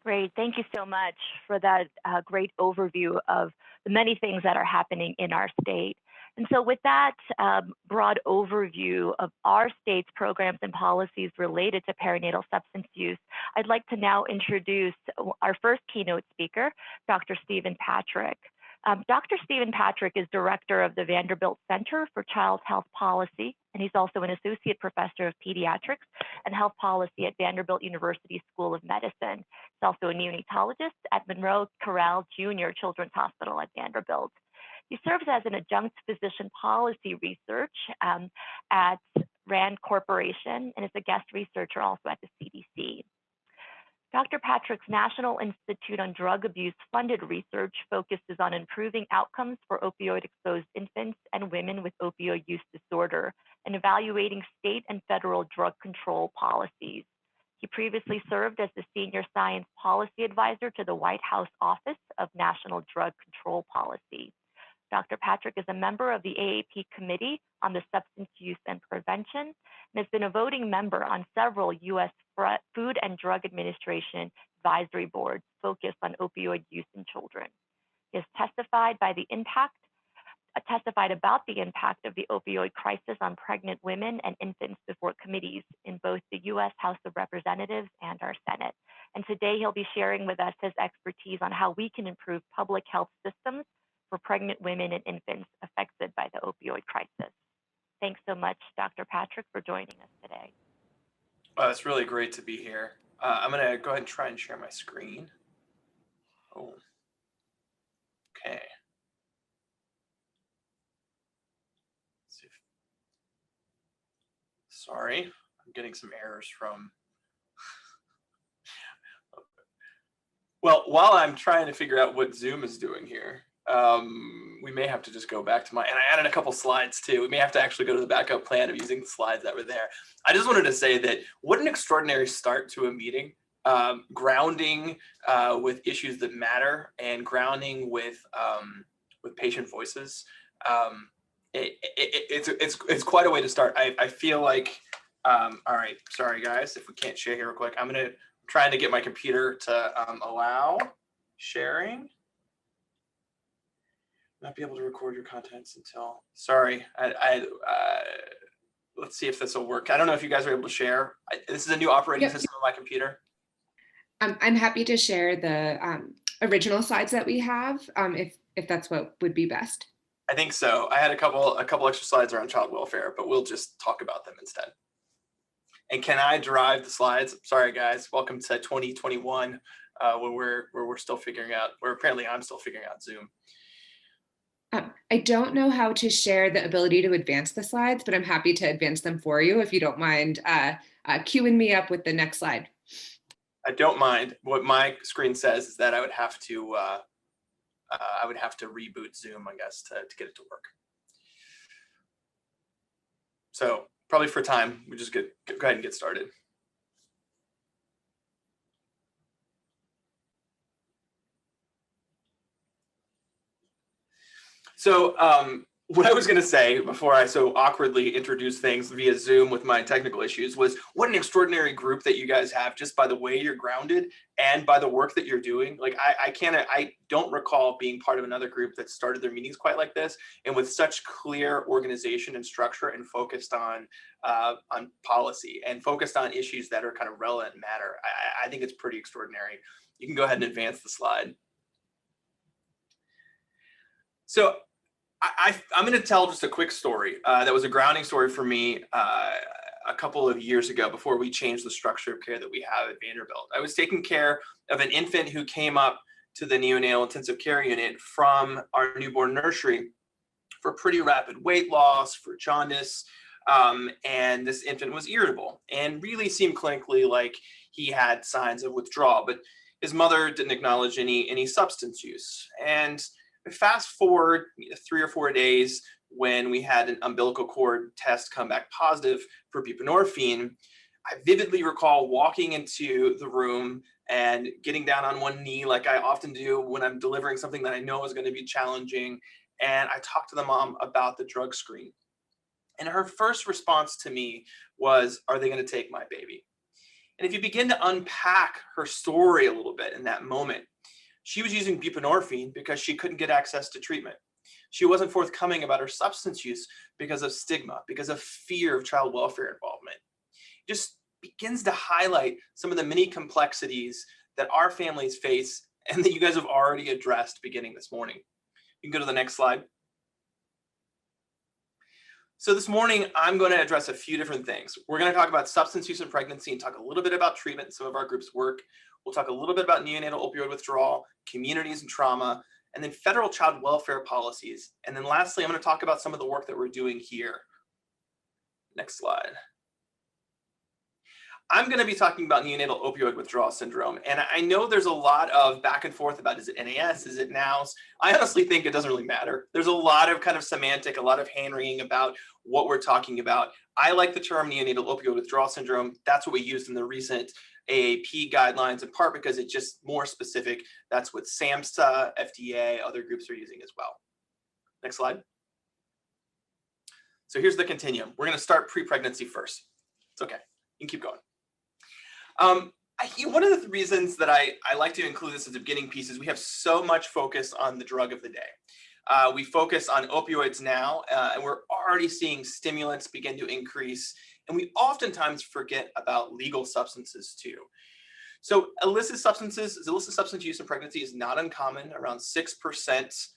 Great. Thank you so much for that great overview of the many things that are happening in our state. And so with that broad overview of our state's programs and policies related to perinatal substance use, I'd like to now introduce our first keynote speaker, Dr. Stephen Patrick. Dr. Stephen Patrick is director of the Vanderbilt Center for Child Health Policy, and he's also an associate professor of pediatrics and health policy at Vanderbilt University School of Medicine. He's also a neonatologist at Monroe Corral Jr. Children's Hospital at Vanderbilt. He serves as an adjunct physician policy research at RAND Corporation and is a guest researcher also at the CDC. Dr. Patrick's National Institute on Drug Abuse funded research focuses on improving outcomes for opioid-exposed infants and women with opioid use disorder and evaluating state and federal drug control policies. He previously served as the Senior Science Policy Advisor to the White House Office of National Drug Control Policy. Dr. Patrick is a member of the AAP Committee on the Substance Use and Prevention and has been a voting member on several U.S. Food and Drug Administration advisory boards focused on opioid use in children. He has testified about the impact of the opioid crisis on pregnant women and infants before committees in both the U.S. House of Representatives and our Senate. And today he'll be sharing with us his expertise on how we can improve public health systems for pregnant women and infants affected by the opioid crisis. Thanks so much, Dr. Patrick, for joining us today. Well, it's really great to be here. I'm going to go ahead and try and share my screen. Oh, okay. Let's see sorry, I'm getting some errors from. Well, while I'm trying to figure out what Zoom is doing here, we may have to just go back to and I added a couple slides too. We may have to actually go to the backup plan of using the slides that were there. I just wanted to say that what an extraordinary start to a meeting, grounding with issues that matter and grounding with patient voices. It's quite a way to start. I feel like, all right, sorry guys, if we can't share here real quick, I'm trying to get my computer to allow sharing. Not be able to record your contents until, sorry, let's see if this will work. I don't know if you guys are able to share. This is a new operating system on my computer. I'm happy to share the original slides that we have, if that's what would be best. I think so. I had a couple extra slides around child welfare, but we'll just talk about them instead. And can I drive the slides? Sorry guys, welcome to 2021, where we're still figuring out, where apparently I'm still figuring out Zoom. I don't know how to share the ability to advance the slides, but I'm happy to advance them for you if you don't mind queuing me up with the next slide. I don't mind. What my screen says is that I would have to reboot Zoom, I guess, to get it to work. So probably for time, we just go ahead and get started. So what I was going to say before I so awkwardly introduced things via Zoom with my technical issues was what an extraordinary group that you guys have, just by the way you're grounded and by the work that you're doing. Like I don't recall being part of another group that started their meetings quite like this and with such clear organization and structure and focused on policy and focused on issues that are kind of relevant and matter. I think it's pretty extraordinary. You can go ahead and advance the slide. So I'm going to tell just a quick story that was a grounding story for me a couple of years ago before we changed the structure of care that we have at Vanderbilt. I was taking care of an infant who came up to the neonatal intensive care unit from our newborn nursery for pretty rapid weight loss, for jaundice, and this infant was irritable and really seemed clinically like he had signs of withdrawal, but his mother didn't acknowledge any substance use. And fast forward 3 or 4 days when we had an umbilical cord test come back positive for buprenorphine, I vividly recall walking into the room and getting down on one knee like I often do when I'm delivering something that I know is going to be challenging. And I talked to the mom about the drug screen. And her first response to me was, "Are they going to take my baby?" And if you begin to unpack her story a little bit in that moment, she was using buprenorphine because she couldn't get access to treatment. She wasn't forthcoming about her substance use because of stigma, because of fear of child welfare involvement. It just begins to highlight some of the many complexities that our families face and that you guys have already addressed beginning this morning. You can go to the next slide. So this morning, I'm going to address a few different things. We're going to talk about substance use in pregnancy and talk a little bit about treatment in some of our group's work. We'll talk a little bit about neonatal opioid withdrawal, communities and trauma, and then federal child welfare policies. And then lastly, I'm going to talk about some of the work that we're doing here. Next slide. I'm going to be talking about neonatal opioid withdrawal syndrome. And I know there's a lot of back and forth about, is it NAS, is it NOWS? I honestly think it doesn't really matter. There's a lot of kind of semantic, a lot of hand-wringing about what we're talking about. I like the term neonatal opioid withdrawal syndrome. That's what we used in the recent AAP guidelines, in part because it's just more specific. That's what SAMHSA, FDA, other groups are using as well. Next slide. So here's the continuum. We're going to start pre-pregnancy first. It's okay. You can keep going. One of the reasons that I like to include this as a beginning piece is we have so much focus on the drug of the day. We focus on opioids now, and we're already seeing stimulants begin to increase, and we oftentimes forget about legal substances too. So illicit substance use in pregnancy is not uncommon, around 6%.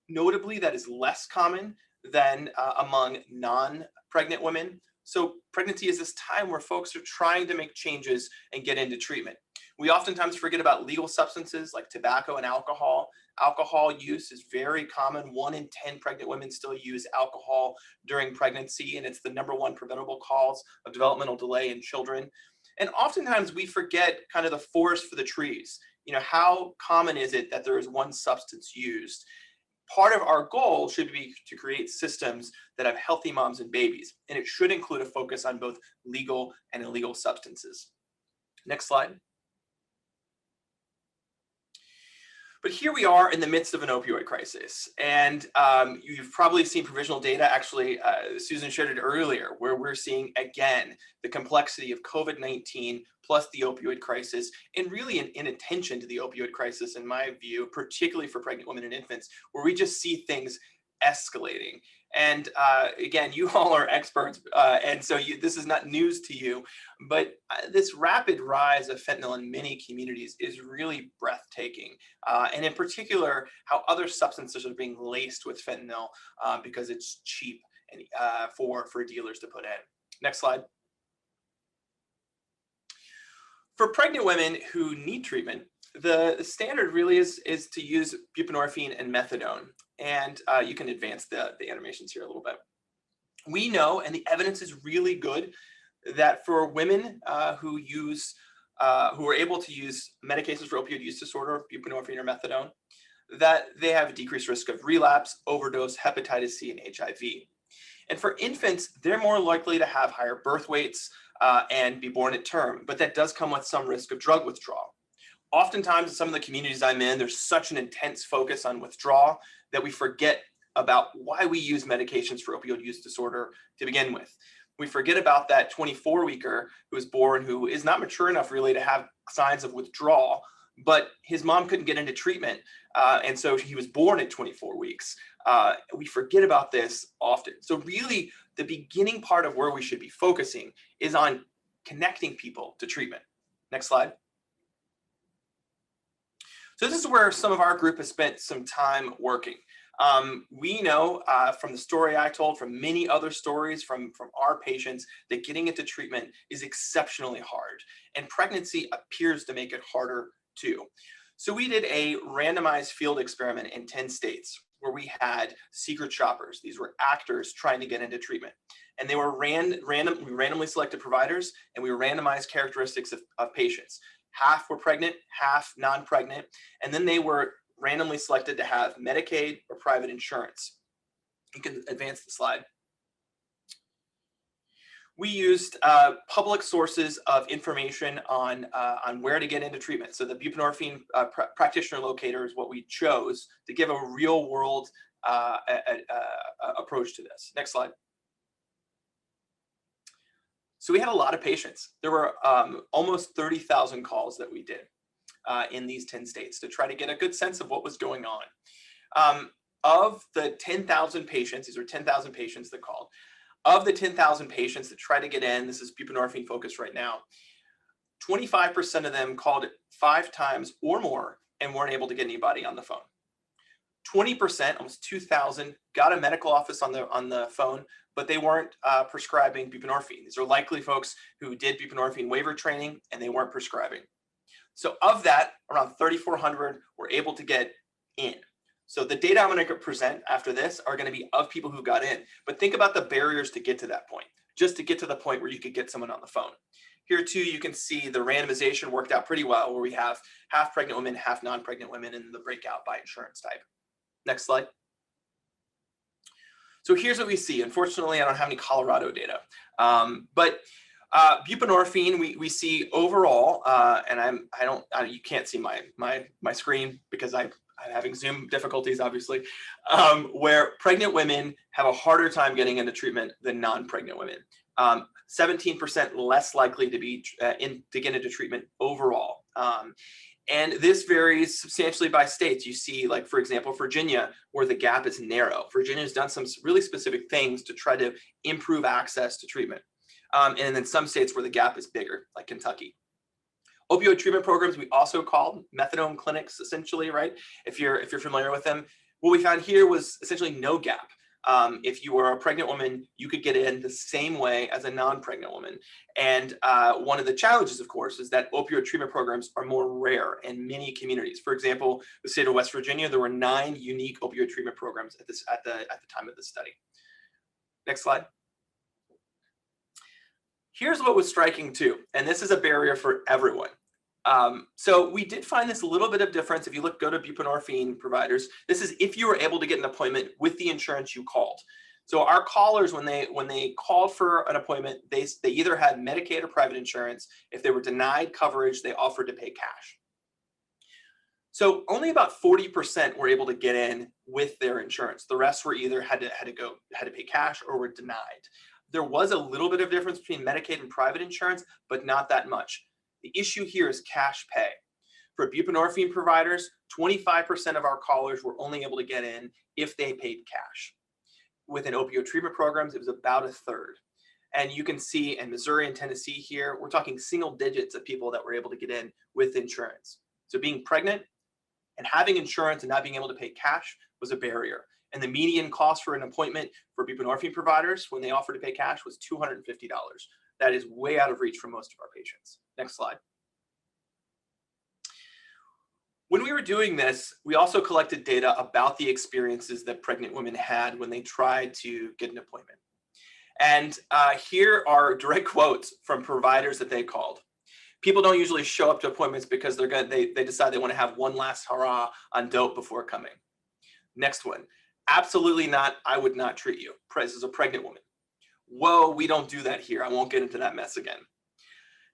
Notably, that is less common than among non-pregnant women. So pregnancy is this time where folks are trying to make changes and get into treatment. We oftentimes forget about legal substances like tobacco and alcohol. Alcohol use is very common. 1 in 10 pregnant women still use alcohol during pregnancy, and it's the #1 preventable cause of developmental delay in children. And oftentimes we forget kind of the forest for the trees. You know, how common is it that there is one substance used? Part of our goal should be to create systems that have healthy moms and babies, and it should include a focus on both legal and illegal substances. Next slide. But here we are in the midst of an opioid crisis, and you've probably seen provisional data. Actually, Susan shared it earlier, where we're seeing, again, the complexity of COVID-19 plus the opioid crisis, and really an inattention to the opioid crisis, in my view, particularly for pregnant women and infants, where we just see things escalating. And again, you all are experts, and so this is not news to you, but this rapid rise of fentanyl in many communities is really breathtaking. And in particular, how other substances are being laced with fentanyl because it's cheap and for dealers to put in. Next slide. For pregnant women who need treatment, the standard really is to use buprenorphine and methadone. And you can advance the animations here a little bit. We know, and the evidence is really good, that for women who are able to use medications for opioid use disorder, buprenorphine or methadone, that they have a decreased risk of relapse, overdose, hepatitis C, and HIV. And for infants, they're more likely to have higher birth weights and be born at term, but that does come with some risk of drug withdrawal. Oftentimes in some of the communities I'm in, there's such an intense focus on withdrawal that we forget about why we use medications for opioid use disorder to begin with. We forget about that 24-weeker who was born, who is not mature enough really to have signs of withdrawal, but his mom couldn't get into treatment, and so he was born at 24 weeks. We forget about this often. So really, the beginning part of where we should be focusing is on connecting people to treatment. Next slide. So this is where some of our group has spent some time working. We know from the story I told, from many other stories from our patients, that getting into treatment is exceptionally hard, and pregnancy appears to make it harder too. So we did a randomized field experiment in 10 states where we had secret shoppers. These were actors trying to get into treatment, and they were we randomly selected providers, and we randomized characteristics of patients. Half were pregnant, half non-pregnant, and then they were randomly selected to have Medicaid or private insurance. You can advance the slide. We used public sources of information on where to get into treatment. So the buprenorphine practitioner locator is what we chose to give a real world approach to this. Next slide. So we had a lot of patients. There were almost 30,000 calls that we did in these 10 states to try to get a good sense of what was going on. Of the 10,000 patients, these are 10,000 patients that called. Of the 10,000 patients that tried to get in, this is buprenorphine focused right now, 25% of them called 5 times or more and weren't able to get anybody on the phone. 20%, almost 2,000, got a medical office on the phone, but they weren't prescribing buprenorphine. These are likely folks who did buprenorphine waiver training and they weren't prescribing. So of that, around 3,400 were able to get in. So the data I'm going to present after this are going to be of people who got in. But think about the barriers to get to that point, just to get to the point where you could get someone on the phone. Here too, you can see the randomization worked out pretty well, where we have half pregnant women, half non-pregnant women, and the breakout by insurance type. Next slide. So here's what we see. Unfortunately, I don't have any Colorado data, but buprenorphine we see overall, and you can't see my screen because I'm having Zoom difficulties, obviously, where pregnant women have a harder time getting into treatment than non-pregnant women. 17% less likely to be to get into treatment overall. And this varies substantially by states. You see, like, for example, Virginia, where the gap is narrow. Virginia's done some really specific things to try to improve access to treatment. And then some states where the gap is bigger, like Kentucky. Opioid treatment programs, we also called methadone clinics, essentially, right? If you're familiar with them. What we found here was essentially no gap. If you were a pregnant woman, you could get in the same way as a non-pregnant woman. And one of the challenges, of course, is that opioid treatment programs are more rare in many communities. For example, the state of West Virginia, there were 9 unique opioid treatment programs at the time of this study. Next slide. Here's what was striking too, and this is a barrier for everyone. So we did find this a little bit of difference. If you go to buprenorphine providers, this is if you were able to get an appointment with the insurance you called. So our callers, when they called for an appointment, they either had Medicaid or private insurance. If they were denied coverage, they offered to pay cash. So only about 40% were able to get in with their insurance. The rest were either had to pay cash or were denied. There was a little bit of difference between Medicaid and private insurance, but not that much. The issue here is cash pay. For buprenorphine providers, 25% of our callers were only able to get in if they paid cash. Within opioid treatment programs, it was about a third. And you can see in Missouri and Tennessee here, we're talking single digits of people that were able to get in with insurance. So being pregnant and having insurance and not being able to pay cash was a barrier. And the median cost for an appointment for buprenorphine providers when they offered to pay cash was $250. That is way out of reach for most of our patients. Next slide. When we were doing this, we also collected data about the experiences that pregnant women had when they tried to get an appointment. And here are direct quotes from providers that they called. People don't usually show up to appointments because they decide they want to have one last hurrah on dope before coming. Next one. Absolutely not. I would not treat you. This is a pregnant woman. Whoa, we don't do that here. I won't get into that mess again.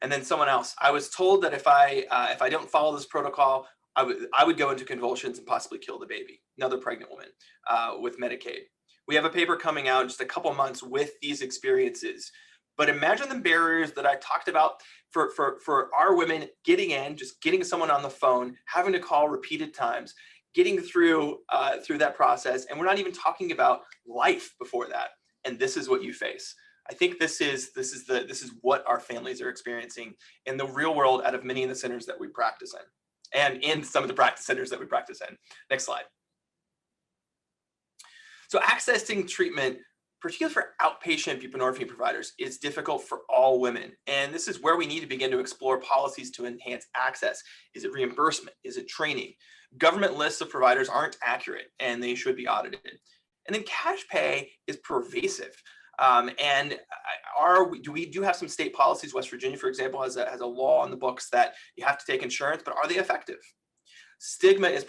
And then someone else. I was told that if I don't follow this protocol, I would go into convulsions and possibly kill the baby. Another pregnant woman with Medicaid. We have a paper coming out in just a couple months with these experiences. But imagine the barriers that I talked about for our women getting in, just getting someone on the phone, having to call repeated times, getting through that process, and we're not even talking about life before that. And this is what you face. I think this is what our families are experiencing in the real world out of many of the centers that we practice in, and in some of the practice centers that we practice in. Next slide. So accessing treatment, particularly for outpatient buprenorphine providers, is difficult for all women. And this is where we need to begin to explore policies to enhance access. Is it reimbursement? Is it training? Government lists of providers aren't accurate and they should be audited. And then cash pay is pervasive. And we do have some state policies. West Virginia, for example, has a law on the books that you have to take insurance, but are they effective? Stigma is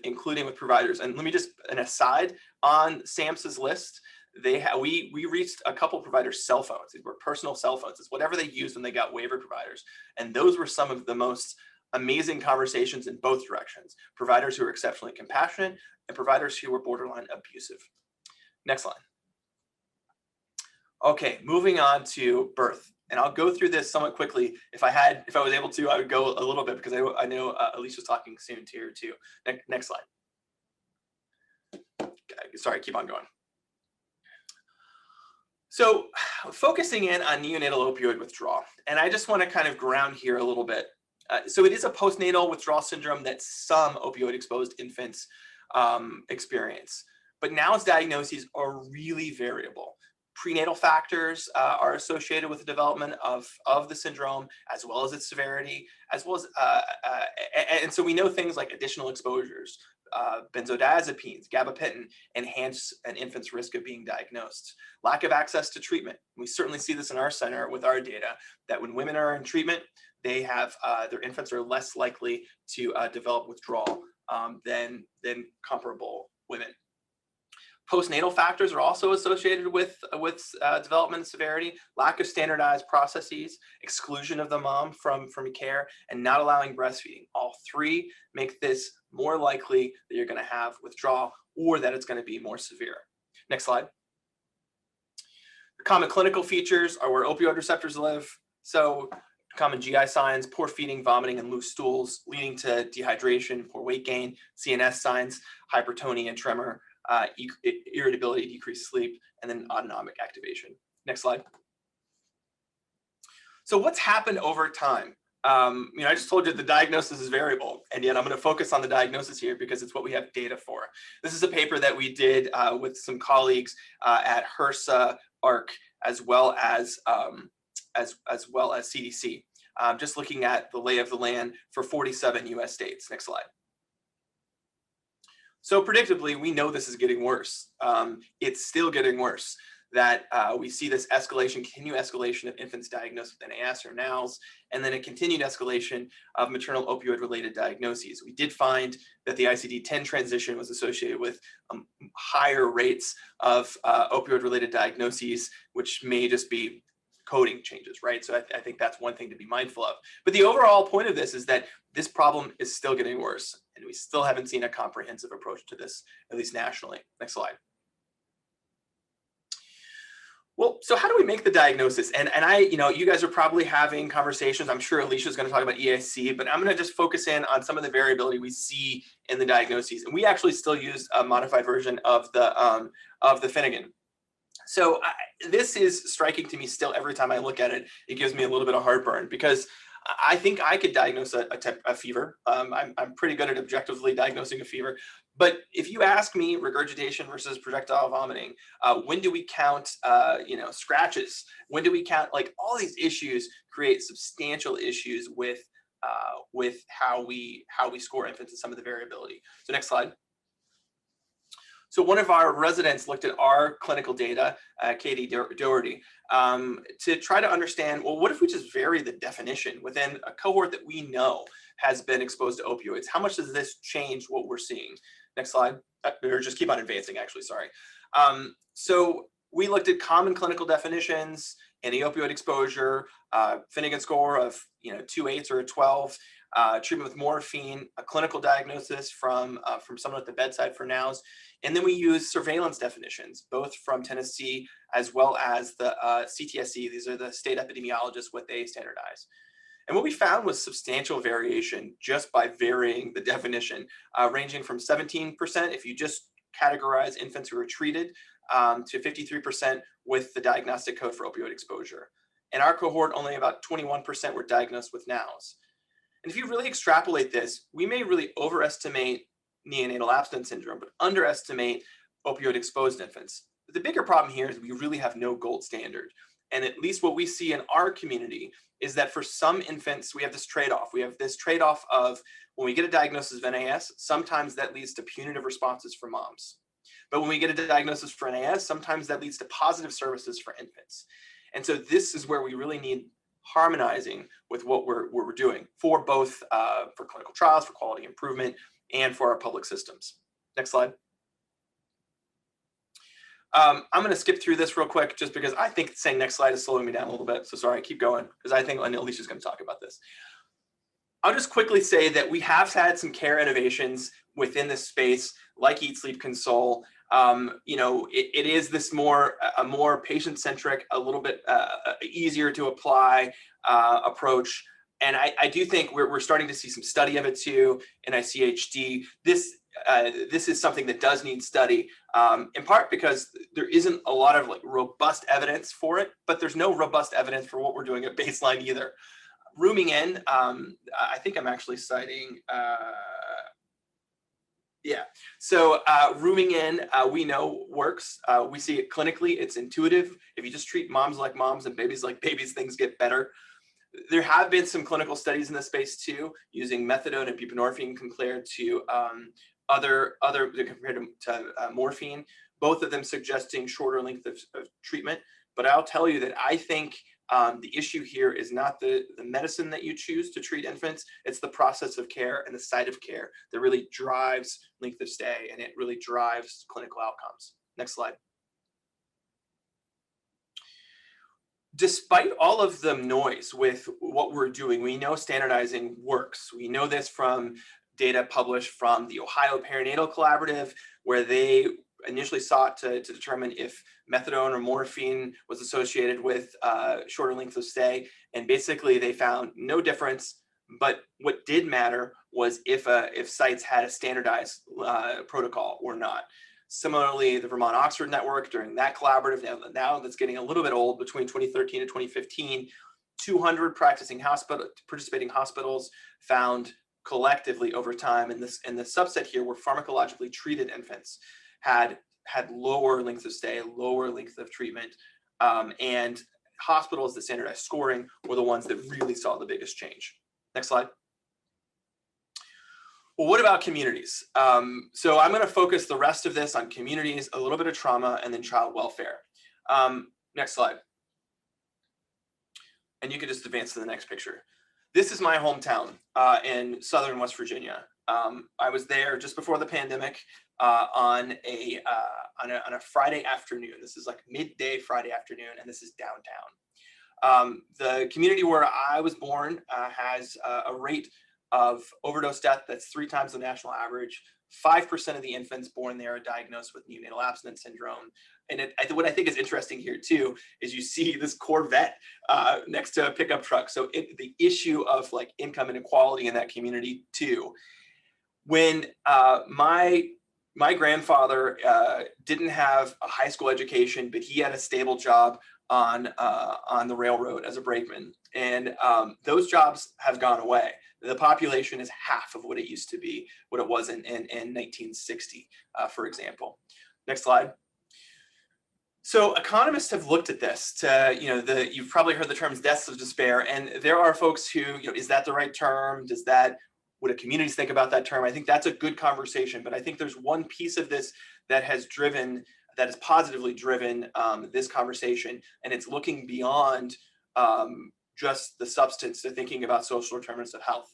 including with providers. And let me just, an aside, on SAMHSA's list, we reached a couple providers' cell phones. These were personal cell phones. It's whatever they used when they got waiver providers. And those were some of the most amazing conversations in both directions. Providers who were exceptionally compassionate and providers who were borderline abusive. Next slide. Okay, moving on to birth. And I'll go through this somewhat quickly. If I was able to, I would go a little bit because I know Alicia's talking soon here too. Next slide. Okay, sorry, keep on going. So focusing in on neonatal opioid withdrawal, and I just want to kind of ground here a little bit. So it is a postnatal withdrawal syndrome that some opioid exposed infants experience, but now's diagnoses are really variable. Prenatal factors are associated with the development of the syndrome, as well as its severity, as well as, and so we know things like additional exposures, benzodiazepines, gabapentin, enhance an infant's risk of being diagnosed. Lack of access to treatment. We certainly see this in our center with our data, that when women are in treatment, they have, their infants are less likely to develop withdrawal than comparable women. Postnatal factors are also associated with development and severity, lack of standardized processes, exclusion of the mom from care, and not allowing breastfeeding. All three make this more likely that you're going to have withdrawal or that it's going to be more severe. Next slide. The common clinical features are where opioid receptors live. So common GI signs, poor feeding, vomiting, and loose stools, leading to dehydration, poor weight gain, CNS signs, hypertonia, tremor, irritability, decreased sleep, and then autonomic activation. Next slide. So what's happened over time? I just told you the diagnosis is variable, and yet I'm going to focus on the diagnosis here because it's what we have data for. This is a paper that we did with some colleagues at HRSA, ARC, as well as CDC, just looking at the lay of the land for 47 US states. Next slide. So predictably, we know this is getting worse. It's still getting worse. That we see this continued escalation of infants diagnosed with NAS or NOWS, and then a continued escalation of maternal opioid-related diagnoses. We did find that the ICD-10 transition was associated with higher rates of opioid-related diagnoses, which may just be coding changes, right? So I think that's one thing to be mindful of. But the overall point of this is that this problem is still getting worse, and we still haven't seen a comprehensive approach to this, at least nationally. Next slide. Well, so how do we make the diagnosis? And you guys are probably having conversations. I'm sure Alicia's going to talk about EIC, but I'm going to just focus in on some of the variability we see in the diagnoses. And we actually still use a modified version of the Finnegan. So this is striking to me still every time I look at it. It gives me a little bit of heartburn because I think I could diagnose a fever. I'm pretty good at objectively diagnosing a fever. But if you ask me regurgitation versus projectile vomiting, when do we count, scratches? When do we count, like all these issues create substantial issues with how we score infants and some of the variability. So next slide. So one of our residents looked at our clinical data, Katie Doherty, to try to understand, well, what if we just vary the definition within a cohort that we know has been exposed to opioids? How much does this change what we're seeing? Next slide, or just keep on advancing, actually, sorry. So we looked at common clinical definitions, anti-opioid exposure, Finnegan score of 2 8s or a 12, treatment with morphine, a clinical diagnosis from someone at the bedside for NOWS. And then we use surveillance definitions, both from Tennessee as well as the CTSC. These are the state epidemiologists, what they standardize. And what we found was substantial variation just by varying the definition, ranging from 17% if you just categorize infants who were treated to 53% with the diagnostic code for opioid exposure. In our cohort, only about 21% were diagnosed with NOWS. And if you really extrapolate this, we may really overestimate neonatal abstinence syndrome, but underestimate opioid exposed infants. But the bigger problem here is we really have no gold standard. And at least what we see in our community is that for some infants, we have this trade-off. We have this trade-off of when we get a diagnosis of NAS, sometimes that leads to punitive responses for moms. But when we get a diagnosis for NAS, sometimes that leads to positive services for infants. And so this is where we really need harmonizing with what we're doing for both for clinical trials, for quality improvement, and for our public systems. Next slide. I'm going to skip through this real quick just because I think saying next slide is slowing me down a little bit. So sorry, keep going because I think Alicia's going to talk about this. I'll just quickly say that we have had some care innovations within this space like Eat, Sleep, Console You know, it is this a more patient-centric, a little bit easier to apply approach. And I do think we're starting to see some study of it too in ICHD. This is something that does need study, in part because there isn't a lot of like robust evidence for it, but there's no robust evidence for what we're doing at baseline either. Rooming in, I think I'm actually citing, yeah. So rooming in, we know works. We see it clinically. It's intuitive. If you just treat moms like moms and babies like babies, things get better. There have been some clinical studies in this space too, using methadone and buprenorphine compared to compared to morphine. Both of them suggesting shorter length of treatment. But I'll tell you that I think the issue here is not the medicine that you choose to treat infants. It's the process of care and the site of care that really drives length of stay, and it really drives clinical outcomes. Next slide. Despite all of the noise with what we're doing, we know standardizing works. We know this from data published from the Ohio Perinatal Collaborative, where they initially sought to determine if methadone or morphine was associated with shorter length of stay. And basically they found no difference, but what did matter was if sites had a standardized protocol or not. Similarly, the Vermont Oxford Network during that collaborative, now that's getting a little bit old, between 2013 and 2015, 200 participating hospitals found collectively over time, in the subset here where pharmacologically treated infants had lower lengths of stay, lower length of treatment, and hospitals that standardized scoring were the ones that really saw the biggest change. Next slide. Well, what about communities? So I'm going to focus the rest of this on communities, a little bit of trauma, and then child welfare. Next slide. And you can just advance to the next picture. This is my hometown in southern West Virginia. I was there just before the pandemic on a Friday afternoon. This is like midday Friday afternoon, and this is downtown. The community where I was born has a rate of overdose death that's 3 times the national average. 5% of the infants born there are diagnosed with neonatal abstinence syndrome. And what I think is interesting here too is you see this Corvette next to a pickup truck. So the issue of like income inequality in that community too. When my grandfather didn't have a high school education, but he had a stable job on the railroad as a brakeman, and those jobs have gone away. The population is half of what it used to be, what it was in 1960, for example. Next slide. So economists have looked at this to, you've probably heard the terms deaths of despair, and there are folks who, is that the right term? What do communities think about that term? I think that's a good conversation, but I think there's one piece of this that has positively driven this conversation, and it's looking beyond just the substance to thinking about social determinants of health.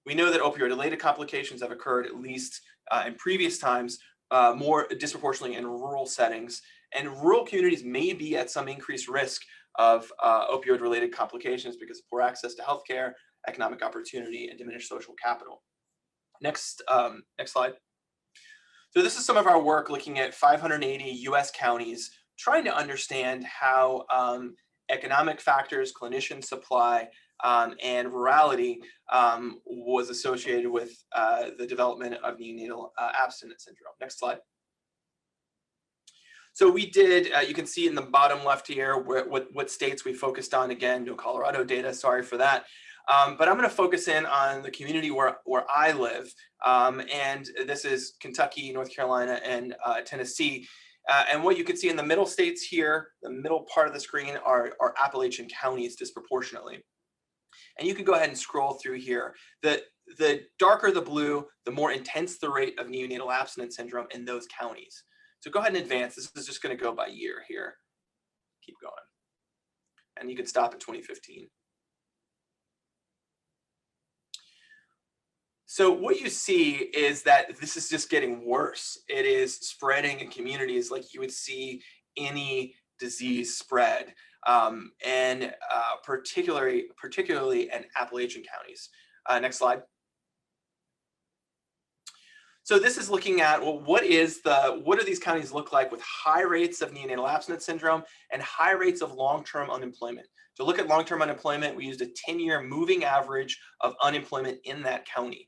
We know that opioid-related complications have occurred, at least in previous times, more disproportionately in rural settings, and rural communities may be at some increased risk of opioid-related complications because of poor access to healthcare, economic opportunity, and diminished social capital. Next slide. So this is some of our work looking at 580 US counties, trying to understand how economic factors, clinician supply, and rurality was associated with the development of neonatal abstinence syndrome. Next slide. So we did, you can see in the bottom left here what states we focused on. Again, no Colorado data, sorry for that. But I'm going to focus in on the community where I live. And this is Kentucky, North Carolina, and Tennessee. And what you can see in the middle states here, the middle part of the screen are Appalachian counties disproportionately. And you can go ahead and scroll through here. The darker the blue, the more intense the rate of neonatal abstinence syndrome in those counties. So go ahead and advance. This is just going to go by year here. Keep going. And you can stop at 2015. So what you see is that this is just getting worse. It is spreading in communities like you would see any disease spread, and particularly in Appalachian counties. Next slide. So this is looking at, well, what do these counties look like with high rates of neonatal abstinence syndrome and high rates of long-term unemployment? To look at long-term unemployment, we used a 10-year moving average of unemployment in that county.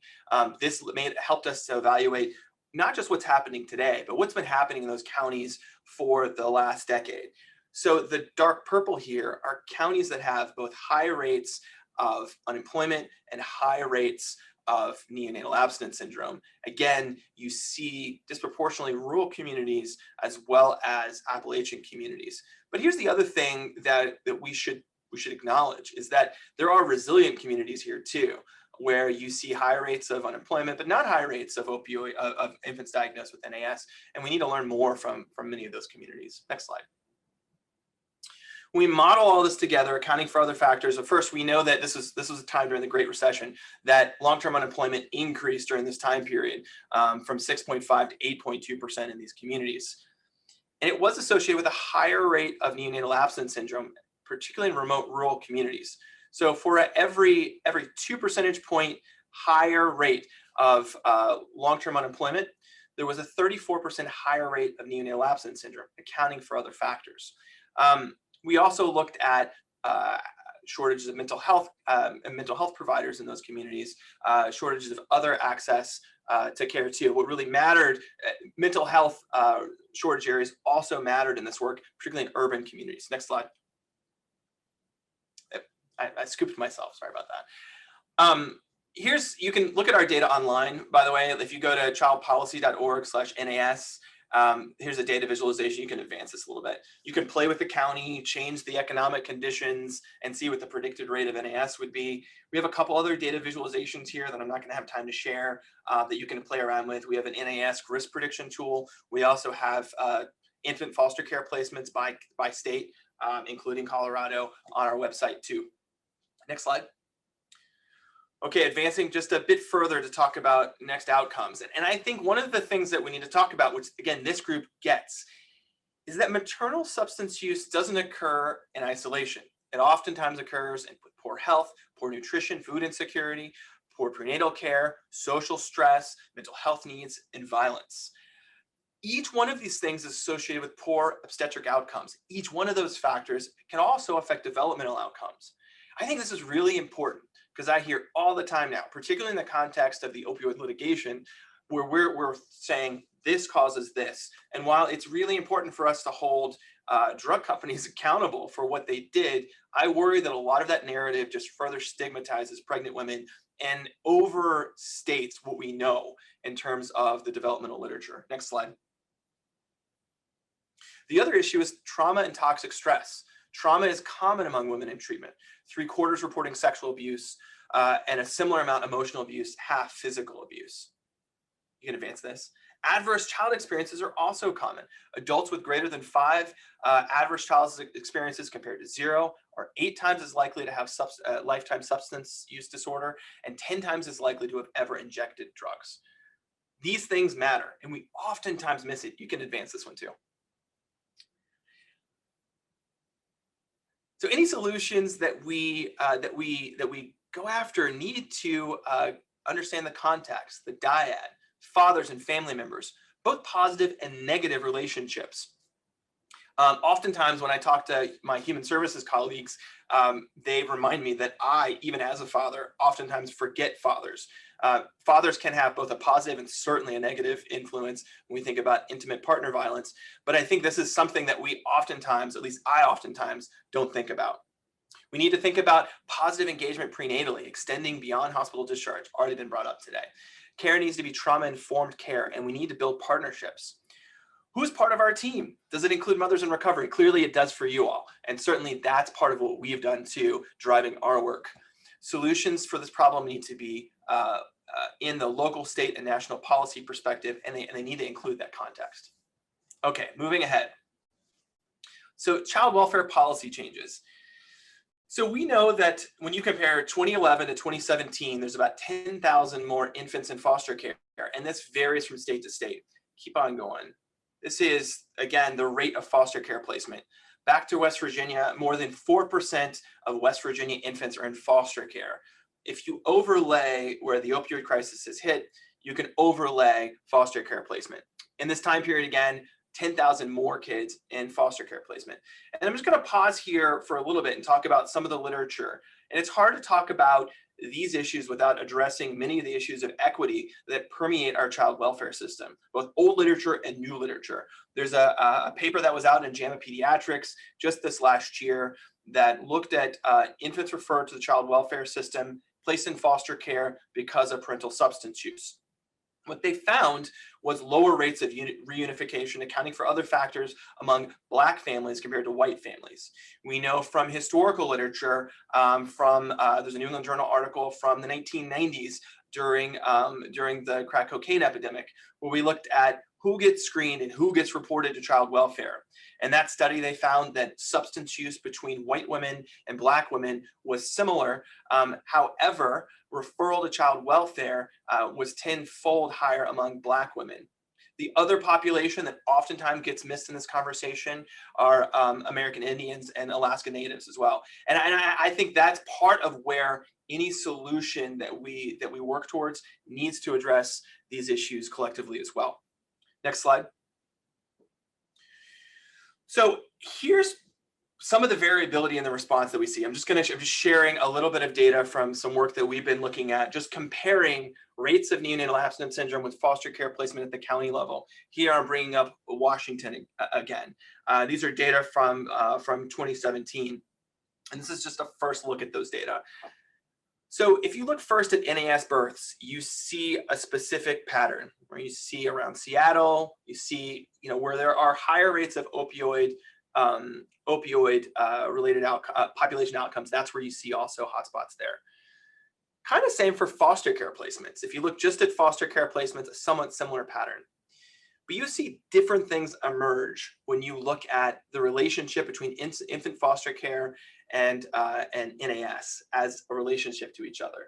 This helped us to evaluate not just what's happening today, but what's been happening in those counties for the last decade. So the dark purple here are counties that have both high rates of unemployment and high rates of neonatal abstinence syndrome. Again, you see disproportionately rural communities as well as Appalachian communities. But here's the other thing that we should acknowledge is that there are resilient communities here too, where you see high rates of unemployment, but not high rates of opioid of infants diagnosed with NAS. And we need to learn more from many of those communities. Next slide. We model all this together, accounting for other factors. First, we know that this was a time during the Great Recession that long-term unemployment increased during this time period from 6.5 to 8.2% in these communities. And it was associated with a higher rate of neonatal abstinence syndrome, particularly in remote rural communities. So for every 2 percentage point higher rate of long-term unemployment, there was a 34% higher rate of neonatal abstinence syndrome, accounting for other factors. We also looked at shortages of mental health providers in those communities, shortages of other access to care too. What really mattered, mental health shortage areas also mattered in this work, particularly in urban communities. Next slide. I scooped myself, sorry about that. You can look at our data online, by the way. If you go to childpolicy.org/NAS, here's a data visualization. You can advance this a little bit. You can play with the county, change the economic conditions, and see what the predicted rate of NAS would be. We have a couple other data visualizations here that I'm not going to have time to share that you can play around with. We have an NAS risk prediction tool. We also have infant foster care placements by state, including Colorado, on our website too. Next slide. Okay, advancing just a bit further to talk about next outcomes. And I think one of the things that we need to talk about, which again, this group gets, is that maternal substance use doesn't occur in isolation. It oftentimes occurs with poor health, poor nutrition, food insecurity, poor prenatal care, social stress, mental health needs, and violence. Each one of these things is associated with poor obstetric outcomes. Each one of those factors can also affect developmental outcomes. I think this is really important because I hear all the time now, particularly in the context of the opioid litigation, where we're saying this causes this. And while it's really important for us to hold drug companies accountable for what they did, I worry that a lot of that narrative just further stigmatizes pregnant women and overstates what we know in terms of the developmental literature. Next slide. The other issue is trauma and toxic stress. Trauma is common among women in treatment. 3/4 reporting sexual abuse, and a similar amount emotional abuse, half physical abuse. You can advance this. Adverse child experiences are also common. Adults with greater than 5 adverse child experiences compared to 0 are 8 times as likely to have lifetime substance use disorder and 10 times as likely to have ever injected drugs. These things matter, and we oftentimes miss it. You can advance this one too. So any solutions that we go after need to understand the context, the dyad, fathers and family members, both positive and negative relationships. Oftentimes when I talk to my human services colleagues, they remind me that I, even as a father, oftentimes forget fathers. Fathers can have both a positive and certainly a negative influence when we think about intimate partner violence. But I think this is something that we oftentimes, at least I oftentimes, don't think about. We need to think about positive engagement prenatally, extending beyond hospital discharge, already been brought up today. Care needs to be trauma-informed care, and we need to build partnerships. Who's part of our team? Does it include mothers in recovery? Clearly it does for you all. And certainly that's part of what we've done too, driving our work. Solutions for this problem need to be in the local, state, and national policy perspective, and they need to include that context. Okay, moving ahead. So child welfare policy changes. So we know that when you compare 2011 to 2017, there's about 10,000 more infants in foster care, and this varies from state to state. Keep on going. This is, again, the rate of foster care placement. Back to West Virginia, more than 4% of West Virginia infants are in foster care. if you overlay where the opioid crisis has hit, you can overlay foster care placement. In this time period, again, 10,000 more kids in foster care placement. And I'm just going to pause here for a little bit and talk about some of the literature. And it's hard to talk about these issues without addressing many of the issues of equity that permeate our child welfare system, both old literature and new literature. There's a paper that was out in JAMA Pediatrics just this last year that looked at infants referred to the child welfare system placed in foster care because of parental substance use. What they found was lower rates of reunification, accounting for other factors among Black families compared to white families. We know from historical literature, there's a New England Journal article from the 1990s during the crack cocaine epidemic, where we looked at who gets screened and who gets reported to child welfare. In that study, they found that substance use between white women and Black women was similar. However, referral to child welfare was 10-fold higher among Black women. The other population that oftentimes gets missed in this conversation are American Indians and Alaska Natives as well. And I think that's part of where any solution that we work towards needs to address these issues collectively as well. Next slide. So here's some of the variability in the response that we see. I'm just sharing a little bit of data from some work that we've been looking at, just comparing rates of neonatal abstinence syndrome with foster care placement at the county level. Here I'm bringing up Washington again. These are data from 2017, and this is just a first look at those data. So if you look first at NAS births, you see a specific pattern where you see around Seattle, you see where there are higher rates of opioid related population outcomes. That's where you see also hotspots there. Kind of same for foster care placements. If you look just at foster care placements, a somewhat similar pattern. But you see different things emerge when you look at the relationship between infant foster care and NAS as a relationship to each other.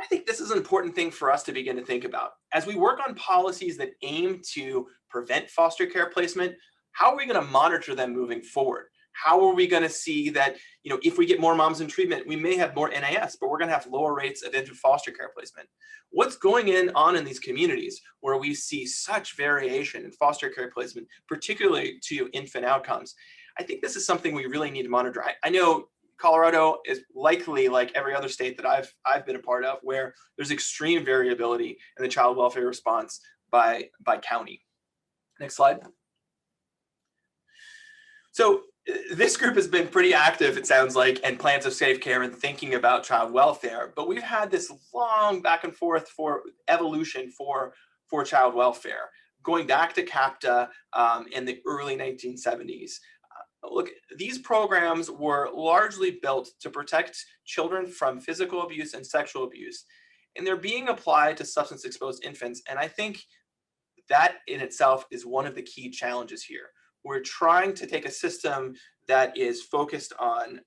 I think this is an important thing for us to begin to think about. As we work on policies that aim to prevent foster care placement, how are we going to monitor them moving forward? How are we going to see that, if we get more moms in treatment, we may have more NAS, but we're going to have lower rates of infant foster care placement? What's going on in these communities where we see such variation in foster care placement, particularly to infant outcomes? I think this is something we really need to monitor. I know Colorado is likely like every other state that I've been a part of, where there's extreme variability in the child welfare response by county. Next slide. So this group has been pretty active, it sounds like, in plans of safe care and thinking about child welfare. But we've had this long back and forth for evolution for child welfare, going back to CAPTA in the early 1970s. Look, these programs were largely built to protect children from physical abuse and sexual abuse, and they're being applied to substance-exposed infants. And I think that in itself is one of the key challenges here. We're trying to take a system that is focused on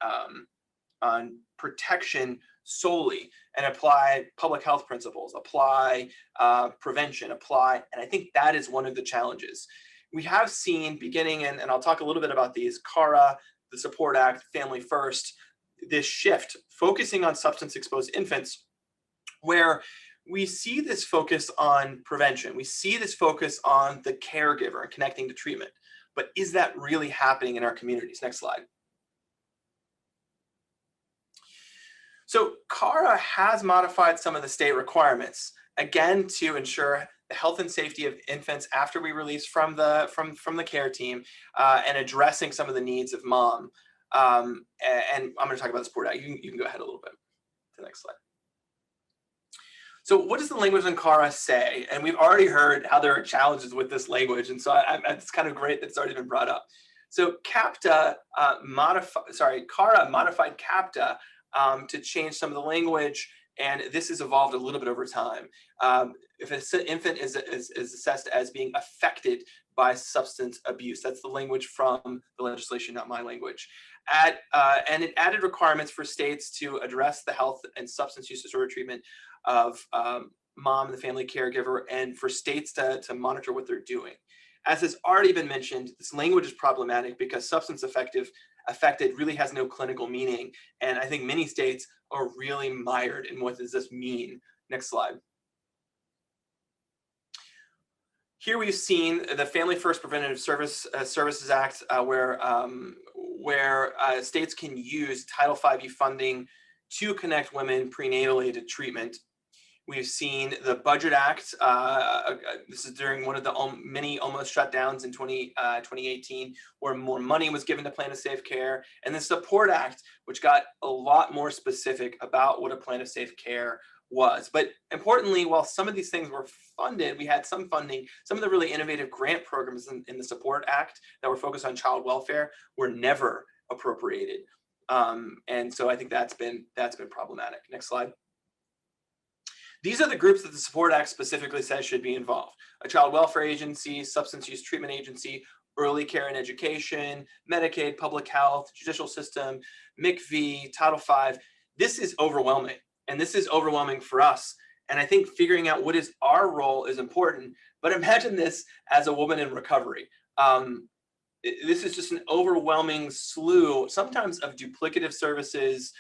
protection solely and apply public health principles, apply prevention, and I think that is one of the challenges. We have seen beginning, and I'll talk a little bit about these, CARA, the Support Act, Family First, this shift focusing on substance-exposed infants, where we see this focus on prevention. We see this focus on the caregiver and connecting to treatment. But is that really happening in our communities? Next slide. So CARA has modified some of the state requirements, again, to ensure the health and safety of infants after we release from the care team, and addressing some of the needs of mom. And I'm going to talk about the Support Act. You can go ahead a little bit to the next slide. So what does the language in CARA say? And we've already heard how there are challenges with this language. And so it's kind of great that it's already been brought up. So CARA modified CAPTA to change some of the language. And this has evolved a little bit over time. If an infant is assessed as being affected by substance abuse, that's the language from the legislation, not my language. And it added requirements for states to address the health and substance use disorder treatment of mom and the family caregiver, and for states to monitor what they're doing. As has already been mentioned, this language is problematic because substance affective affected really has no clinical meaning. And I think many states are really mired in what does this mean. Next slide. Here we've seen the Family First Preventative Services Act, where states can use Title V funding to connect women prenatally to treatment. We've seen the Budget Act. This is during one of the many almost shutdowns in 2018, where more money was given to Plan of Safe Care, and the Support Act, which got a lot more specific about what a Plan of Safe Care was. But importantly, while some of these things were funded, we had some funding. Some of the really innovative grant programs in the Support Act that were focused on child welfare were never appropriated, and so I think that's been problematic. Next slide. These are the groups that the Support Act specifically says should be involved: a child welfare agency, substance use treatment agency, early care and education, Medicaid, public health, judicial system, MICV, Title V. This is overwhelming, and this is overwhelming for us. And I think figuring out what is our role is important. But imagine this as a woman in recovery. This is just an overwhelming slew, sometimes of duplicative services,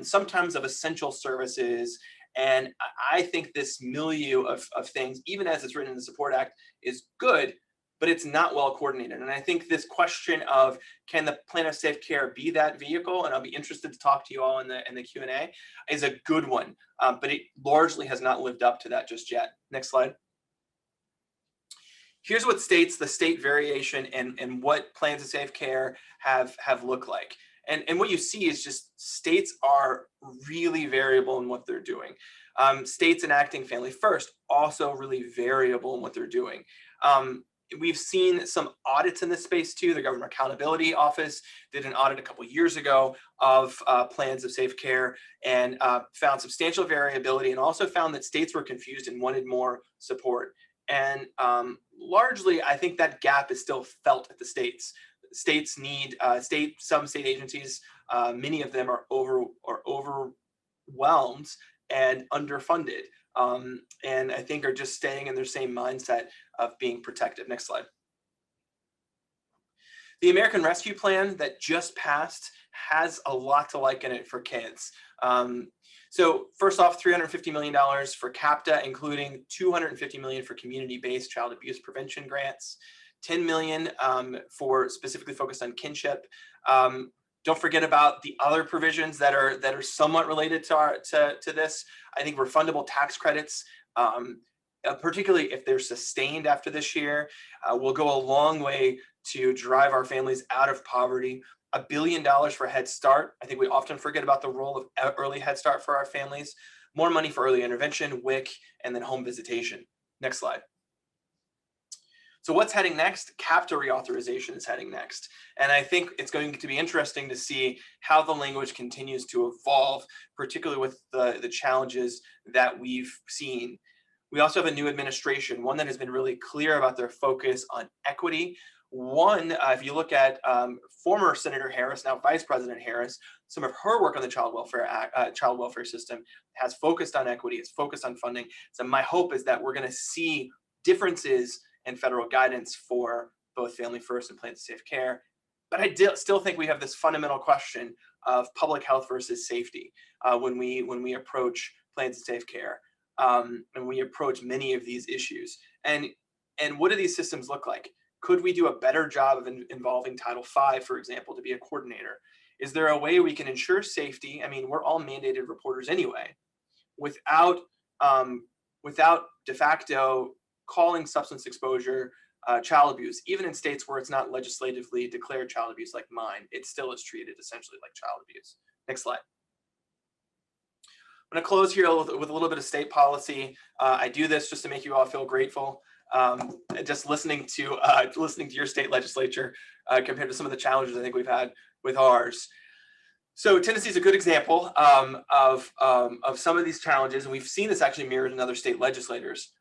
sometimes of essential services. And I think this milieu of things, even as it's written in the Support Act, is good, but it's not well coordinated. And I think this question of, can the Plan of Safe Care be that vehicle? And I'll be interested to talk to you all in the Q&A, is a good one, but it largely has not lived up to that just yet. Next slide. Here's what the state variation and what Plans of Safe Care have looked like. And what you see is just states are really variable in what they're doing. States enacting Family First, also really variable in what they're doing. We've seen some audits in this space too. The Government Accountability Office did an audit a couple years ago of Plans of Safe Care and found substantial variability, and also found that states were confused and wanted more support. And largely, I think that gap is still felt at the states. States need some state agencies. Many of them are overwhelmed and underfunded, and I think are just staying in their same mindset of being protective. Next slide. The American Rescue Plan that just passed has a lot to like in it for kids. So first off, $350 million for CAPTA, including $250 million for community-based child abuse prevention grants, $10 million for specifically focused on kinship. Don't forget about the other provisions that are somewhat related to this. I think refundable tax credits, particularly if they're sustained after this year, will go a long way to drive our families out of poverty. $1 billion for Head Start. I think we often forget about the role of early Head Start for our families. More money for early intervention, WIC, and then home visitation. Next slide. So what's heading next? CAPTA reauthorization is heading next. And I think it's going to be interesting to see how the language continues to evolve, particularly with the challenges that we've seen. We also have a new administration, one that has been really clear about their focus on equity. One, if you look at former Senator Harris, now Vice President Harris, some of her work on the child welfare system has focused on equity, it's focused on funding. So my hope is that we're going to see differences in federal guidance for both Family First and Plans of Safe Care. But I still think we have this fundamental question of public health versus safety when we approach Plans of Safe Care, and we approach many of these issues. And what do these systems look like? Could we do a better job of involving Title V, for example, to be a coordinator? Is there a way we can ensure safety? I mean, we're all mandated reporters anyway, without de facto calling substance exposure child abuse. Even in states where it's not legislatively declared child abuse like mine, it still is treated essentially like child abuse. Next slide. I'm going to close here with a little bit of state policy. I do this just to make you all feel grateful. Just listening to your state legislature compared to some of the challenges I think we've had with ours. So Tennessee is a good example of some of these challenges, and we've seen this actually mirrored in other state legislatures.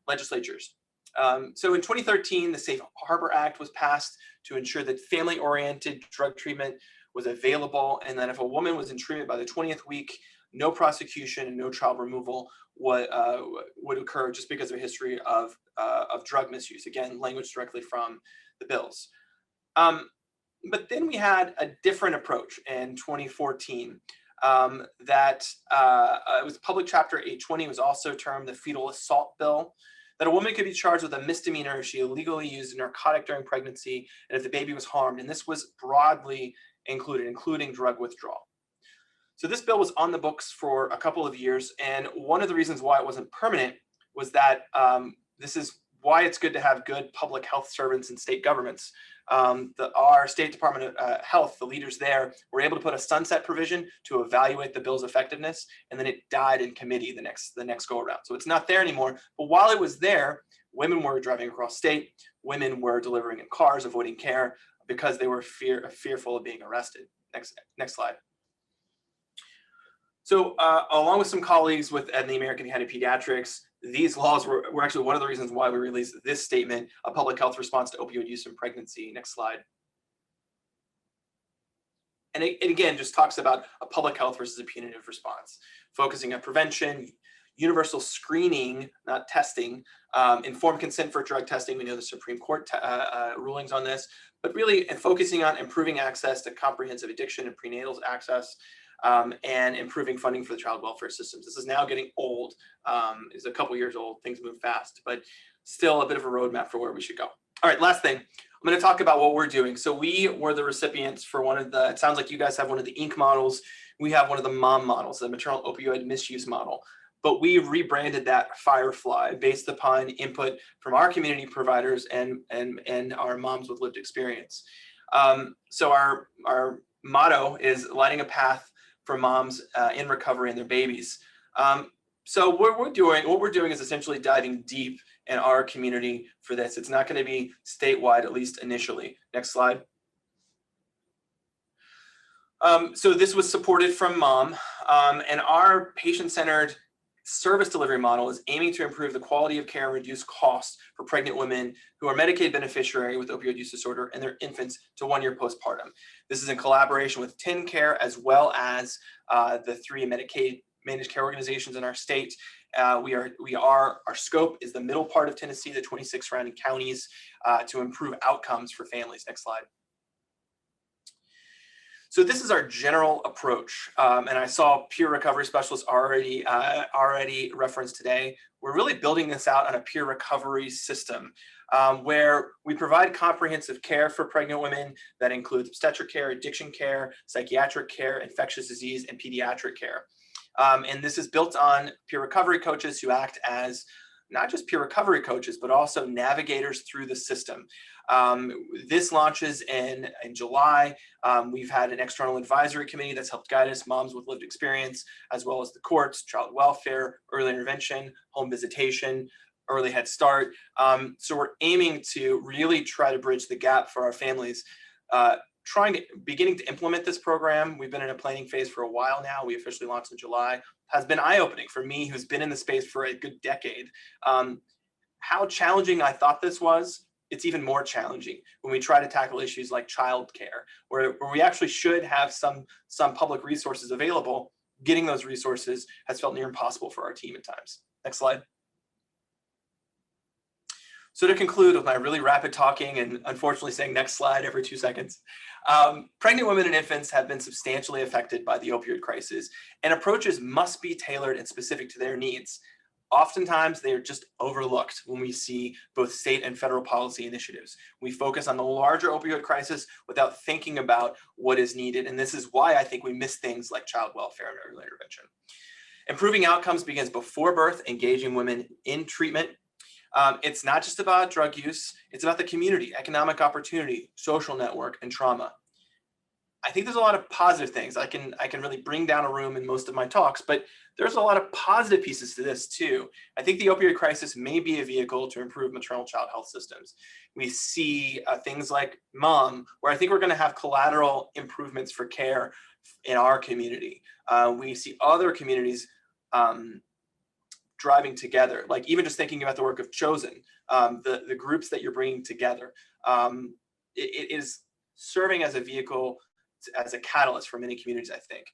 So in 2013, the Safe Harbor Act was passed to ensure that family-oriented drug treatment was available, and that if a woman was in treatment by the 20th week, no prosecution and no child removal would occur just because of a history of drug misuse. Again, language directly from the bills. But then we had a different approach in 2014 it was Public Chapter 820. It was also termed the Fetal Assault Bill, that a woman could be charged with a misdemeanor if she illegally used a narcotic during pregnancy and if the baby was harmed. And this was broadly included, including drug withdrawal. So this bill was on the books for a couple of years. And one of the reasons why it wasn't permanent was that this is why it's good to have good public health servants in state governments. Our State Department of Health, the leaders there, were able to put a sunset provision to evaluate the bill's effectiveness, and then it died in committee the next go around. So it's not there anymore. But while it was there, women were driving across state, women were delivering in cars, avoiding care because they were fearful of being arrested. Next slide. So along with some colleagues in the American Academy of Pediatrics, these laws were actually one of the reasons why we released this statement, A Public Health Response to Opioid Use in Pregnancy. Next slide. And it again just talks about a public health versus a punitive response, focusing on prevention, universal screening, not testing, informed consent for drug testing. We know the Supreme Court rulings on this, but really focusing on improving access to comprehensive addiction and prenatals access, and improving funding for the child welfare systems. This is now getting old. It's a couple years old. Things move fast, but still a bit of a roadmap for where we should go. All right, last thing. I'm going to talk about what we're doing. So we were the recipients for one of the, it sounds like you guys have one of the Inc. models. We have one of the MOM models, the maternal opioid misuse model. But we rebranded that Firefly based upon input from our community providers and our moms with lived experience. So our motto is lighting a path for moms in recovery and their babies. So what we're doing is essentially diving deep in our community for this. It's not going to be statewide, at least initially. Next slide. So this was supported from MOM, and our patient-centered service delivery model is aiming to improve the quality of care and reduce costs for pregnant women who are Medicaid beneficiary with opioid use disorder and their infants to 1 year postpartum. This is in collaboration with TennCare as well as the 3 Medicaid managed care organizations in our state. Our scope is the middle part of Tennessee, the 26 surrounding counties, to improve outcomes for families. Next slide. So this is our general approach, and I saw peer recovery specialists already referenced today. We're really building this out on a peer recovery system where we provide comprehensive care for pregnant women that includes obstetric care, addiction care, psychiatric care, infectious disease, and pediatric care. And this is built on peer recovery coaches who act as not just peer recovery coaches, but also navigators through the system. This launches in July. We've had an external advisory committee that's helped guide us, moms with lived experience, as well as the courts, child welfare, early intervention, home visitation, early Head Start. So we're aiming to really try to bridge the gap for our families. Beginning to implement this program. We've been in a planning phase for a while now. We officially launched in July. Has been eye-opening for me, who's been in the space for a good decade. How challenging I thought this was, it's even more challenging when we try to tackle issues like childcare, where we actually should have some public resources available. Getting those resources has felt near impossible for our team at times. Next slide. So to conclude with my really rapid talking and unfortunately saying next slide every 2 seconds, pregnant women and infants have been substantially affected by the opioid crisis, and approaches must be tailored and specific to their needs. Oftentimes, they are just overlooked when we see both state and federal policy initiatives. We focus on the larger opioid crisis without thinking about what is needed, and this is why I think we miss things like child welfare and early intervention. Improving outcomes begins before birth, engaging women in treatment. It's not just about drug use, it's about the community, economic opportunity, social network, and trauma. I think there's a lot of positive things. I can really bring down a room in most of my talks, but there's a lot of positive pieces to this too. I think the opioid crisis may be a vehicle to improve maternal child health systems. We see things like MOM, where I think we're going to have collateral improvements for care in our community. We see other communities driving together, like even just thinking about the work of Chosen, the groups that you're bringing together. It is serving as a vehicle, as a catalyst for many communities, I think.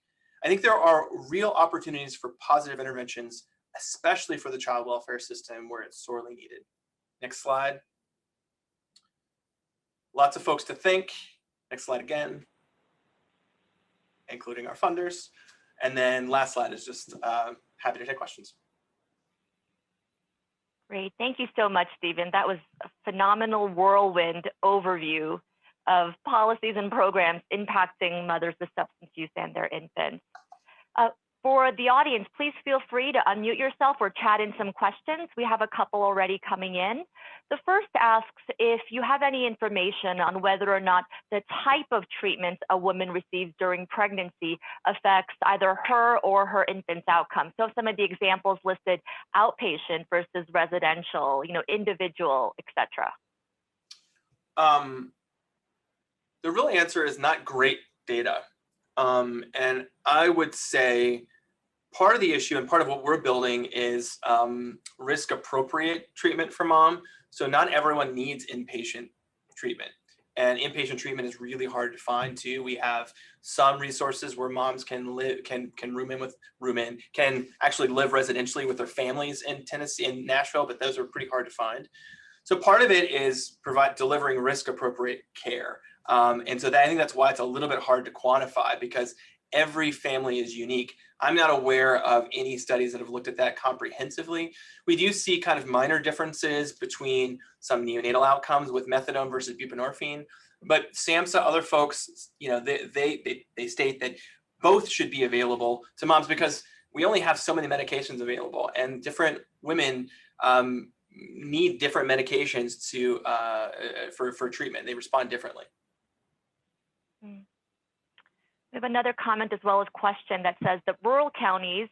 I think there are real opportunities for positive interventions, especially for the child welfare system where it's sorely needed. Next slide. Lots of folks to thank. Next slide again, including our funders. And then last slide is just happy to take questions. Great. Thank you so much, Stephen. That was a phenomenal whirlwind overview of policies and programs impacting mothers with substance use and their infants. For the audience, please feel free to unmute yourself or chat in some questions. We have a couple already coming in. The first asks if you have any information on whether or not the type of treatment a woman receives during pregnancy affects either her or her infant's outcome. So some of the examples listed, outpatient versus residential, individual, etc. The real answer is not great data. And I would say part of the issue and part of what we're building is risk appropriate treatment for mom. So not everyone needs inpatient treatment. And inpatient treatment is really hard to find too. We have some resources where moms can live, can actually live residentially with their families in Tennessee and Nashville, but those are pretty hard to find. So part of it is delivering risk appropriate care. And so I think that's why it's a little bit hard to quantify, because every family is unique. I'm not aware of any studies that have looked at that comprehensively. We do see kind of minor differences between some neonatal outcomes with methadone versus buprenorphine, but SAMHSA, other folks, they state that both should be available to moms because we only have so many medications available, and different women need different medications for treatment. They respond differently. We have another comment as well as question that says that rural counties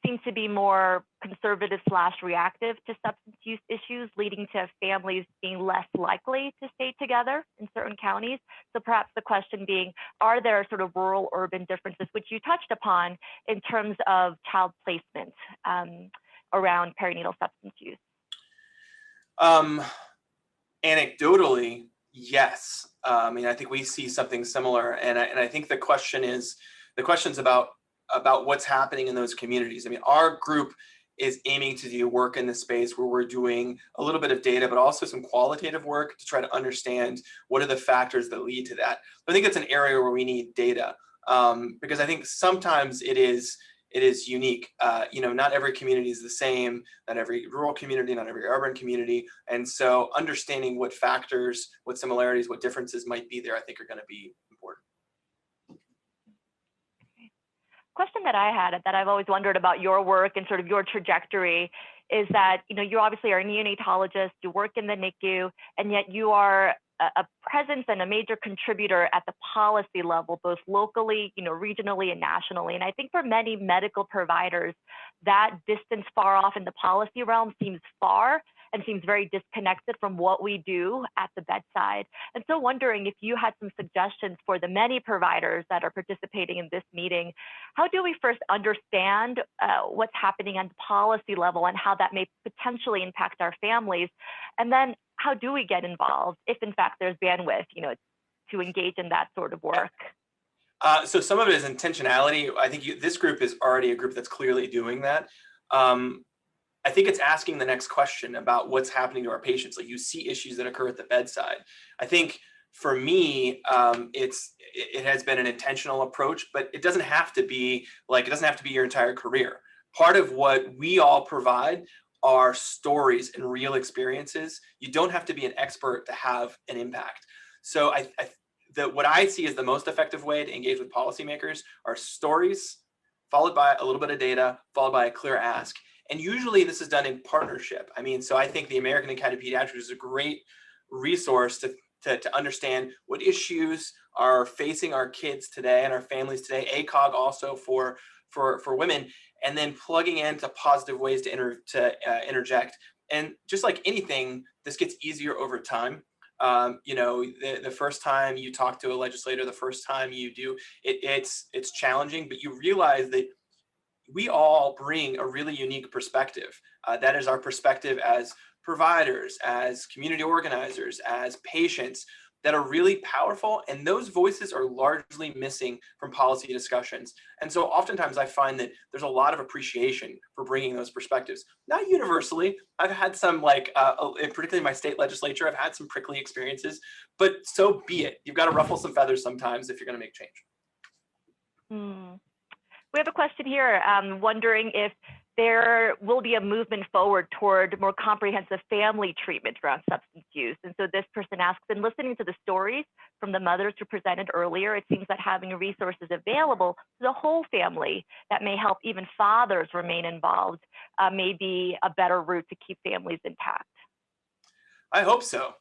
seem to be more conservative / reactive to substance use issues, leading to families being less likely to stay together in certain counties. So perhaps the question being, are there sort of rural urban differences, which you touched upon, in terms of child placement around perinatal substance use? Anecdotally, yes. I think we see something similar, and I think the question's about what's happening in those communities. Our group is aiming to do work in this space where we're doing a little bit of data, but also some qualitative work to try to understand what are the factors that lead to that. I think it's an area where we need data, because I think sometimes it is unique. Not every community is the same, not every rural community, not every urban community. And so understanding what factors, what similarities, what differences might be there, I think are going to be important. Question that I had that I've always wondered about your work and sort of your trajectory is that, you obviously are a neonatologist, you work in the NICU, and yet you are a presence and a major contributor at the policy level, both locally, regionally and nationally. And I think for many medical providers, that distance far off in the policy realm seems far and seems very disconnected from what we do at the bedside. And so wondering if you had some suggestions for the many providers that are participating in this meeting. How do we first understand what's happening on the policy level and how that may potentially impact our families? And then how do we get involved if in fact there's bandwidth, to engage in that sort of work? So some of it is intentionality. I think this group is already a group that's clearly doing that. I think it's asking the next question about what's happening to our patients. Like, you see issues that occur at the bedside. I think for me, it has been an intentional approach, but it doesn't have to be your entire career. Part of what we all provide are stories and real experiences. You don't have to be an expert to have an impact. So what I see as the most effective way to engage with policymakers are stories, followed by a little bit of data, followed by a clear ask. And usually this is done in partnership. So I think the American Academy of Pediatrics is a great resource to understand what issues are facing our kids today and our families today. ACOG also for women, and then plugging into positive ways to interject. And just like anything, this gets easier over time. The first time you talk to a legislator, the first time you do, it's challenging, but you realize that we all bring a really unique perspective. That is our perspective as providers, as community organizers, as patients. that are really powerful, and those voices are largely missing from policy discussions. And so oftentimes I find that there's a lot of appreciation for bringing those perspectives. Not universally. I've had some, like, particularly in my state legislature, I've had some prickly experiences, but so be it. You've got to ruffle some feathers sometimes if you're going to make change. We have a question here wondering if there will be a movement forward toward more comprehensive family treatment around substance use. And so this person asks, in listening to the stories from the mothers who presented earlier, it seems that having resources available to the whole family that may help even fathers remain involved may be a better route to keep families intact. I hope so.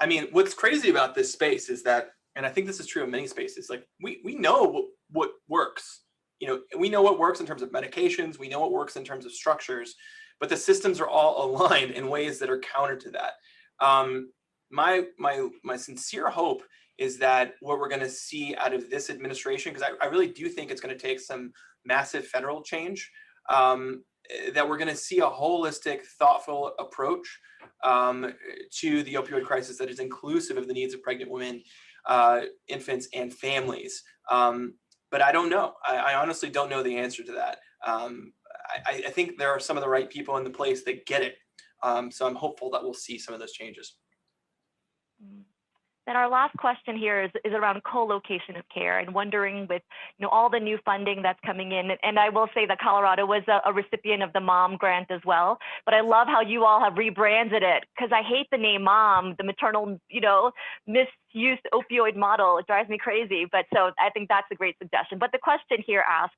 I mean, what's crazy about this space is that, and I think this is true in many spaces, like we know what works. You know, we know what works in terms of medications, we know what works in terms of structures, but the systems are all aligned in ways that are counter to that. My sincere hope is that what we're going to see out of this administration, because I really do think it's going to take some massive federal change, that we're going to see a holistic, thoughtful approach to the opioid crisis that is inclusive of the needs of pregnant women, infants, and families. But I don't know. I honestly don't know the answer to that. I think there are some of the right people in the place that get it. So I'm hopeful that we'll see some of those changes. Then our last question here is around co-location of care, and wondering with all the new funding that's coming in, and I will say that Colorado was a recipient of the MOM grant as well, but I love how you all have rebranded it, because I hate the name MOM, the maternal misuse opioid model. It drives me crazy, but so I think that's a great suggestion. But the question here asks,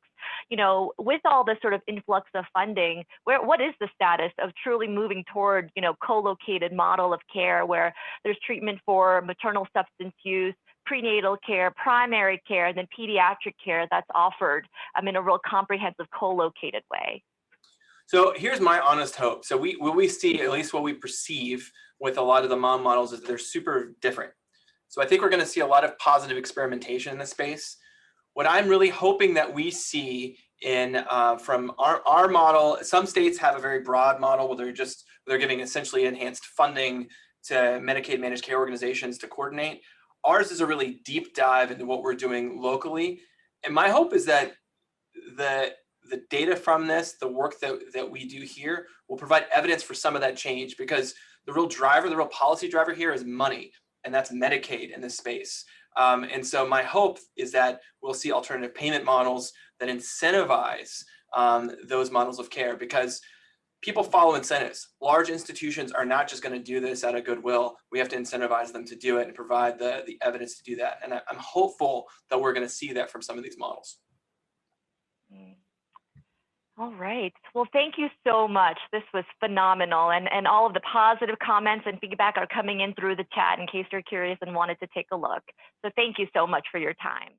with all this sort of influx of funding, what is the status of truly moving toward, co-located model of care where there's treatment for maternal substance use, prenatal care, primary care, and then pediatric care that's offered in a real comprehensive co-located way? So here's my honest hope. So what we see, at least what we perceive with a lot of the MOM models, is they're super different. So I think we're going to see a lot of positive experimentation in this space. What I'm really hoping that we see from our model, some states have a very broad model where they're giving essentially enhanced funding to Medicaid managed care organizations to coordinate. Ours is a really deep dive into what we're doing locally. And my hope is that the data from this, the work that we do here, will provide evidence for some of that change, because the real policy driver here is money, and that's Medicaid in this space. And so my hope is that we'll see alternative payment models that incentivize those models of care, because people follow incentives. Large institutions are not just going to do this out of goodwill. We have to incentivize them to do it and provide the evidence to do that. And I'm hopeful that we're going to see that from some of these models. All right. Well, thank you so much. This was phenomenal. And all of the positive comments and feedback are coming in through the chat in case you're curious and wanted to take a look. So thank you so much for your time.